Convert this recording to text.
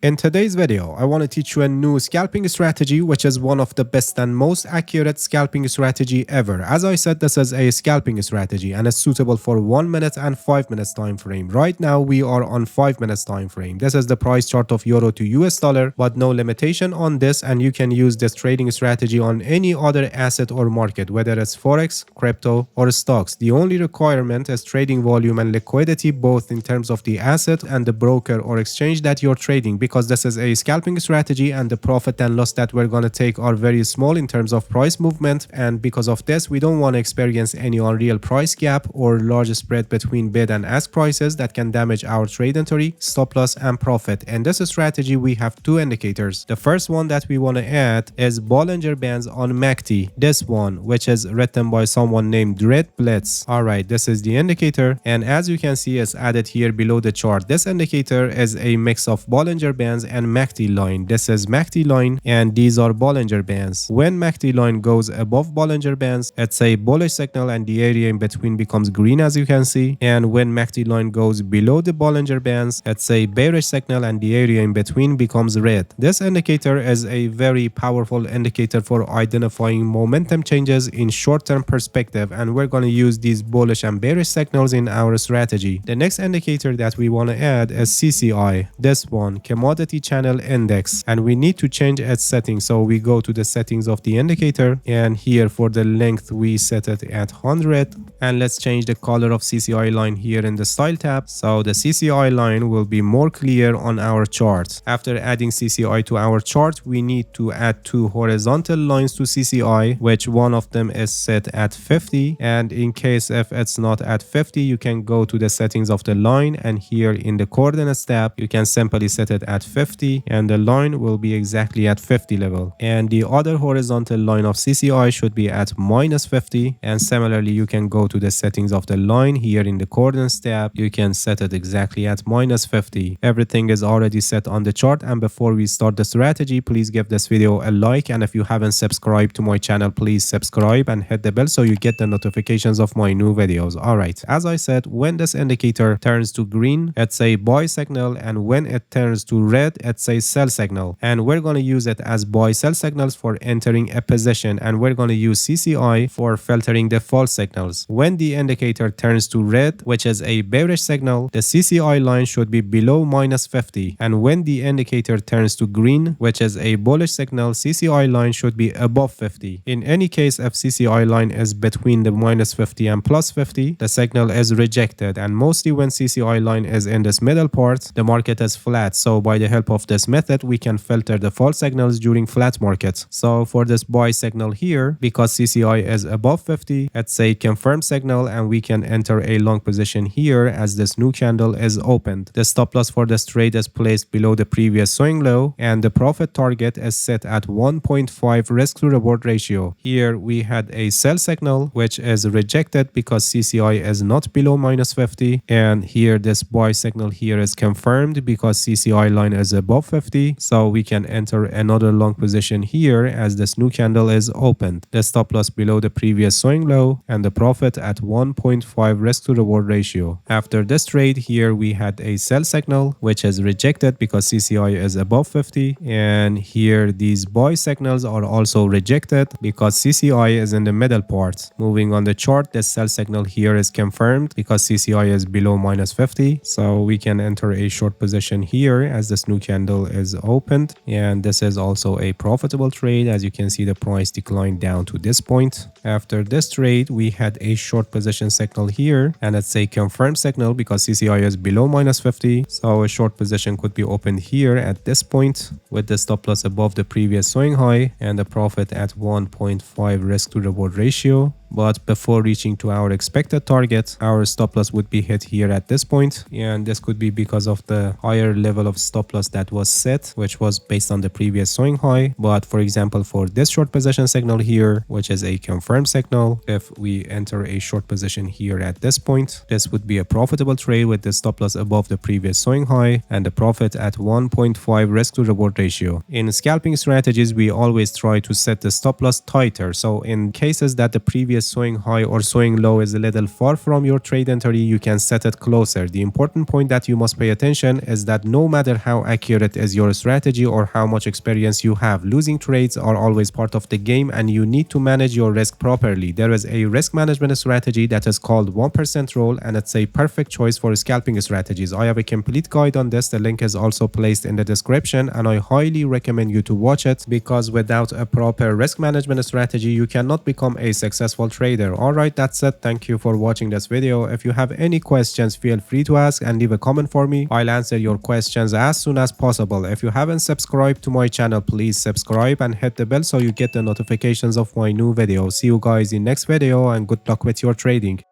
In today's video, I want to teach you a new scalping strategy, which is one of the best and most accurate scalping strategy ever. As I said, this is a scalping strategy and it's suitable for 1 minute and 5 minutes time frame. Right now, we are on 5 minutes time frame. This is the price chart of euro to US dollar, but no limitation on this, and you can use this trading strategy on any other asset or market, whether it's Forex, crypto, or stocks. The only requirement is trading volume and liquidity, both in terms of the asset and the broker or exchange that you're trading, because this is a scalping strategy and the profit and loss that we're going to take are very small in terms of price movement, and because of this we don't want to experience any unreal price gap or large spread between bid and ask prices that can damage our trade entry, stop loss, and profit. In this strategy we have two indicators. The first one that we want to add is Bollinger Bands on MACD, this one, which is written by someone named Red Blitz. Alright, this is the indicator, and as you can see it's added here below the chart. This indicator is a mix of Bollinger Bands and MACD line. This is MACD line and these are Bollinger Bands. When MACD line goes above Bollinger Bands, it's a bullish signal and the area in between becomes green, as you can see. And when MACD line goes below the Bollinger Bands, it's a bearish signal and the area in between becomes red. This indicator is a very powerful indicator for identifying momentum changes in short-term perspective, and we're going to use these bullish and bearish signals in our strategy. The next indicator that we want to add is CCI, this one, Commodity Channel Index, and we need to change its settings. So we go to the settings of the indicator, and here for the length we set it at 100, and let's change the color of CCI line here in the style tab, so the CCI line will be more clear on our chart. After adding CCI to our chart, we need to add two horizontal lines to CCI, which one of them is set at 50, and in case if it's not at 50, you can go to the settings of the line, and here in the coordinates tab you can simply set it at 50 and the line will be exactly at 50 level, and the other horizontal line of CCI should be at -50, and similarly you can go to the settings of the line here in the coordinates tab, you can set it exactly at -50. Everything is already set on the chart, and before we start the strategy, please give this video a like, and if you haven't subscribed to my channel, please subscribe and hit the bell so you get the notifications of my new videos. Alright, as I said, when this indicator turns to green, it's a buy signal, and when it turns to red, it's a sell signal, and we're going to use it as buy sell signals for entering a position, and we're going to use CCI for filtering the false signals. When the indicator turns to red, which is a bearish signal, the CCI line should be below -50, and when the indicator turns to green, which is a bullish signal, CCI line should be above 50. In any case, if CCI line is between the -50 and +50, the signal is rejected, and mostly when CCI line is in this middle part, the market is flat. So by the help of this method, we can filter the false signals during flat markets. So for this buy signal here, because CCI is above 50, it's a confirmed signal, and we can enter a long position here as this new candle is opened. The stop loss for this trade is placed below the previous swing low, and the profit target is set at 1.5 risk to reward ratio. Here we had a sell signal which is rejected because CCI is not below -50, and here this buy signal here is confirmed because CCI line is above 50, so we can enter another long position here as this new candle is opened. The stop loss below the previous swing low, and the profit at 1.5 risk to reward ratio. After this trade here we had a sell signal which is rejected because CCI is above 50, and here these buy signals are also rejected because CCI is in the middle part. Moving on the chart, the sell signal here is confirmed because CCI is below -50, so we can enter a short position here as this new candle is opened, and this is also a profitable trade. As you can see, the price declined down to this point. After this trade we had a short position signal here, and it's a confirmed signal because CCI is below -50, so a short position could be opened here at this point with the stop loss above the previous swing high and the profit at 1.5 risk to reward ratio. But before reaching to our expected target, our stop loss would be hit here at this point, and this could be because of the higher level of stop loss that was set, which was based on the previous swing high. But for example, for this short position signal here, which is a confirmed signal, if we enter a short position here at this point, this would be a profitable trade with the stop loss above the previous swing high and the profit at 1.5 risk to reward ratio. In scalping strategies, we always try to set the stop loss tighter, so in cases that the previous is swing high or swing low is a little far from your trade entry, you can set it closer. The important point that you must pay attention is that no matter how accurate is your strategy or how much experience you have, losing trades are always part of the game and you need to manage your risk properly. There is a risk management strategy that is called 1% rule, and it's a perfect choice for scalping strategies. I have a complete guide on this. The link is also placed in the description, and I highly recommend you to watch it because without a proper risk management strategy, you cannot become a successful trader. Alright, that's it. Thank you for watching this video. If you have any questions, feel free to ask and leave a comment for me. I'll answer your questions as soon as possible. If you haven't subscribed to my channel, please subscribe and hit the bell so you get the notifications of my new videos. See you guys in next video and good luck with your trading.